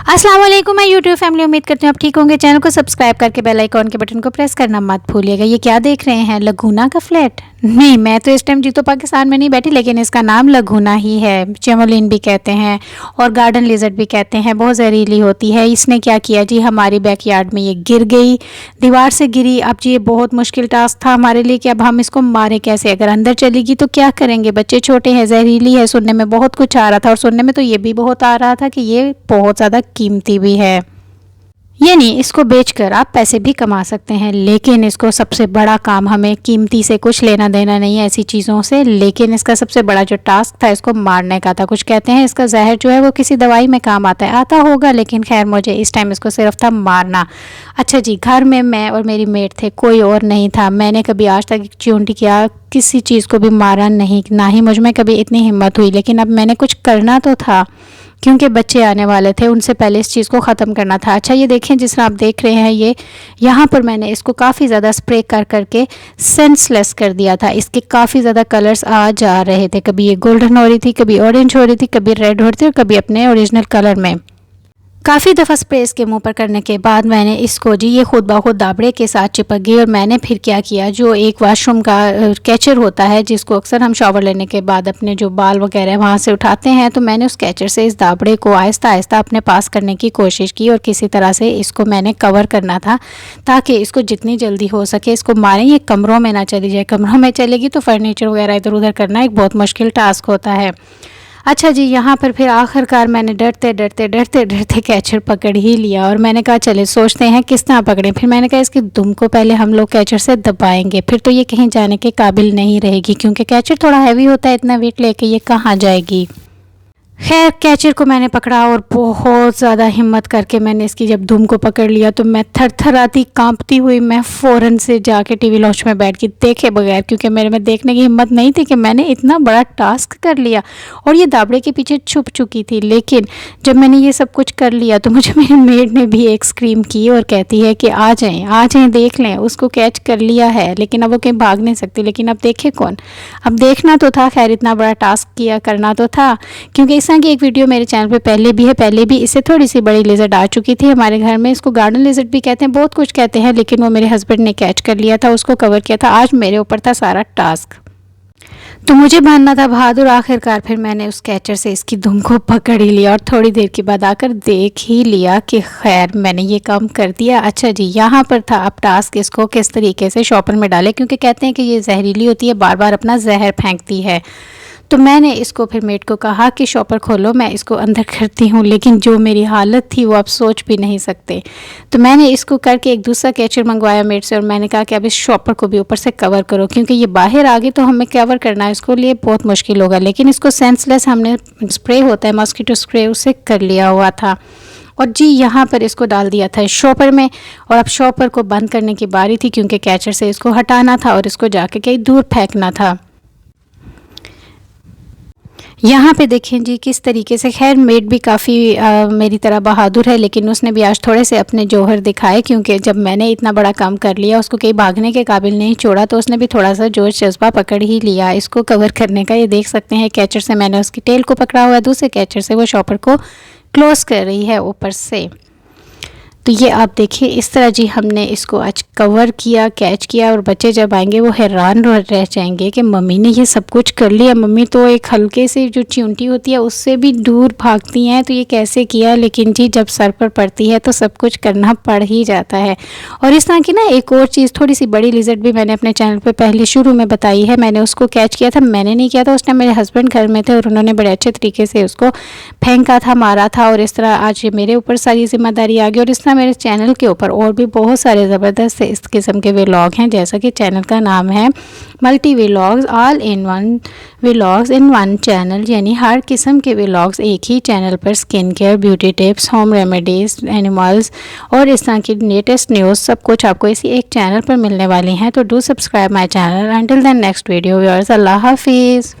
अस्सलाम वालेकुम मैं यूट्यूब फैमिली, उम्मीद करती हूँ आप ठीक होंगे। चैनल को सब्सक्राइब करके बेल आइकॉन के बटन को प्रेस करना मत भूलिएगा। ये क्या देख रहे हैं, लगूना का फ्लैट? नहीं, मैं तो इस टाइम जी तो पाकिस्तान में नहीं बैठी, लेकिन इसका नाम लगूना ही है। चेमोलिन भी कहते हैं और गार्डन लिजर्ड भी कहते हैं, बहुत जहरीली होती है। इसने क्या किया जी, हमारी बैकयार्ड में ये गिर गई, दीवार से गिरी। अब जी ये बहुत मुश्किल टास्क था हमारे लिए कि अब हम इसको मारे कैसे। अगर अंदर चलेगी तो क्या करेंगे, बच्चे छोटे हैं, जहरीली है। सुनने में बहुत कुछ आ रहा था और सुनने में तो ये भी बहुत आ रहा था कि ये बहुत ज़्यादा कीमती भी है, यानी इसको बेचकर आप पैसे भी कमा सकते हैं। लेकिन इसको सबसे बड़ा काम, हमें कीमती से कुछ लेना देना नहीं है, ऐसी चीज़ों से। लेकिन इसका सबसे बड़ा जो टास्क था, इसको मारने का था। कुछ कहते हैं इसका जहर जो है वो किसी दवाई में काम आता होगा, लेकिन खैर मुझे इस टाइम इसको सिर्फ था मारना। अच्छा जी, घर में मैं और मेरी मेट थे, कोई और नहीं था। मैंने कभी आज तक चूंटी किया किसी चीज़ को भी मारा नहीं, ना ही मुझ में कभी इतनी हिम्मत हुई। लेकिन अब मैंने कुछ करना तो था, क्योंकि बच्चे आने वाले थे, उनसे पहले इस चीज़ को ख़त्म करना था। अच्छा ये देखें, जिस तरह आप देख रहे हैं, ये यहाँ पर मैंने इसको काफ़ी ज़्यादा स्प्रे कर करके सेंसलेस कर दिया था। इसके काफ़ी ज़्यादा कलर्स आ जा रहे थे, कभी ये गोल्डन हो रही थी, कभी ऑरेंज हो रही थी, कभी रेड हो रही थी और कभी अपने ओरिजिनल कलर में। काफ़ी दफ़ा स्प्रे इसके मुंह पर करने के बाद मैंने इसको जी ये खुद ब खुद दाबड़े के साथ चिपक गई। और मैंने फिर क्या किया, जो एक वाशरूम का कैचर होता है जिसको अक्सर हम शावर लेने के बाद अपने जो बाल वगैरह वहाँ से उठाते हैं, तो मैंने उस कैचर से इस दाबड़े को आहिस्ता आहिस्ता अपने पास करने की कोशिश की और किसी तरह से इसको मैंने कवर करना था, ताकि इसको जितनी जल्दी हो सके इसको मारें। ये कमरों में ना चली जाए, कमरों में चलेगी तो फर्नीचर वगैरह इधर उधर करना एक बहुत मुश्किल टास्क होता है। अच्छा जी, यहाँ पर फिर आखिरकार मैंने डरते डरते कैचर पकड़ ही लिया। और मैंने कहा चले सोचते हैं किस तरह पकड़ें। फिर मैंने कहा इसकी दुम को पहले हम लोग कैचर से दबाएंगे, फिर तो ये कहीं जाने के काबिल नहीं रहेगी, क्योंकि कैचर थोड़ा हैवी होता है, इतना वेट लेके ये कहाँ जाएगी। खैर कैचर को मैंने पकड़ा और बहुत ज़्यादा हिम्मत करके मैंने इसकी जब धूम को पकड़ लिया, तो मैं थरथराती कांपती हुई मैं फ़ौरन से जाके टीवी लॉन्च में बैठ के देखे बगैर, क्योंकि मेरे में देखने की हिम्मत नहीं थी कि मैंने इतना बड़ा टास्क कर लिया। और ये दाबड़े के पीछे छुप चुकी थी। लेकिन जब मैंने ये सब कुछ कर लिया तो मुझे मेरी मेड ने भी एक स्क्रीम की और कहती है कि आ जाएं देख लें, उसको कैच कर लिया है। लेकिन अब वो कहीं भाग नहीं सकती। लेकिन अब देखे कौन, अब देखना तो था। खैर इतना बड़ा टास्क किया, करना तो था, क्योंकि इस तरह की एक वीडियो मेरे चैनल पे पहले भी है। पहले भी इससे थोड़ी सी बड़ी लिजर्ड आ चुकी थी हमारे घर में। इसको गार्डन लिजर्ड भी कहते हैं, बहुत कुछ कहते हैं, लेकिन वो मेरे हस्बैंड ने कैच कर लिया था, उसको कवर किया था। आज मेरे ऊपर था सारा टास्क, तो मुझे बनना था बहादुर। आखिरकार फिर मैंने उस कैचर से इसकी धुन को पकड़ ही लिया और थोड़ी देर के बाद आकर देख ही लिया कि खैर मैंने ये काम कर दिया। अच्छा जी, यहाँ पर था अब टास्क इसको किस तरीके से शॉपर में डाले, क्योंकि कहते हैं कि ये जहरीली होती है, बार बार अपना जहर फेंकती है। तो मैंने इसको फिर मेट को कहा कि शॉपर खोलो, मैं इसको अंदर करती हूँ। लेकिन जो मेरी हालत थी वो आप सोच भी नहीं सकते। तो मैंने इसको करके एक दूसरा कैचर मंगवाया मेट से और मैंने कहा कि अब इस शॉपर को भी ऊपर से कवर करो, क्योंकि ये बाहर आ गई तो हमें कवर करना है इसको लिए बहुत मुश्किल होगा। लेकिन इसको सेंसलेस हमने स्प्रे होता है मॉस्किटो स्प्रे, उससे कर लिया हुआ था। और जी यहाँ पर इसको डाल दिया था शॉपर में। और अब शॉपर को बंद करने की बारी थी, क्योंकि कैचर से इसको हटाना था और इसको जाके कहीं दूर फेंकना था। यहाँ पे देखें जी किस तरीके से, खैर मेड भी काफ़ी मेरी तरह बहादुर है, लेकिन उसने भी आज थोड़े से अपने जौहर दिखाए, क्योंकि जब मैंने इतना बड़ा काम कर लिया, उसको कहीं भागने के काबिल नहीं छोड़ा, तो उसने भी थोड़ा सा जोश जज्बा पकड़ ही लिया इसको कवर करने का। ये देख सकते हैं कैचर से मैंने उसकी टेल को पकड़ा हुआ है, दूसरे कैचर से वो शॉपर को क्लोज कर रही है ऊपर से। तो ये आप देखिए इस तरह जी हमने इसको आज कवर किया, कैच किया। और बच्चे जब आएंगे वो हैरान रह जाएंगे कि मम्मी ने ये सब कुछ कर लिया। मम्मी तो एक हल्के से जो चिंटी होती है उससे भी दूर भागती हैं, तो ये कैसे किया। लेकिन जी जब सर पर पड़ती है तो सब कुछ करना पड़ ही जाता है। और इस तरह की ना एक और चीज़, थोड़ी सी बड़ी लिजर्ड भी मैंने अपने चैनल पर पहले शुरू में बताई है। मैंने उसको कैच किया था, मैंने नहीं किया था, उस टाइम मेरे हस्बैंड घर में थे और उन्होंने बड़े अच्छे तरीके से उसको फेंका था, मारा था। और इस तरह आज मेरे ऊपर सारी जिम्मेदारी आ गई। और इस तरह मेरे चैनल के ऊपर और भी बहुत सारे ज़बरदस्त इस किस्म के व्लॉग हैं, जैसा कि चैनल का नाम है multi vlogs, all in one vlogs in one channel, यानी हर किस्म के व्लॉग्स एक ही चैनल पर। Skin care, beauty tips, home remedies, animals और इस तरह की लेटेस्ट न्यूज़, सब कुछ आपको इसी एक चैनल पर मिलने वाली हैं। तो do subscribe my channel. Until then next video viewers, अल्लाह हाफिज़।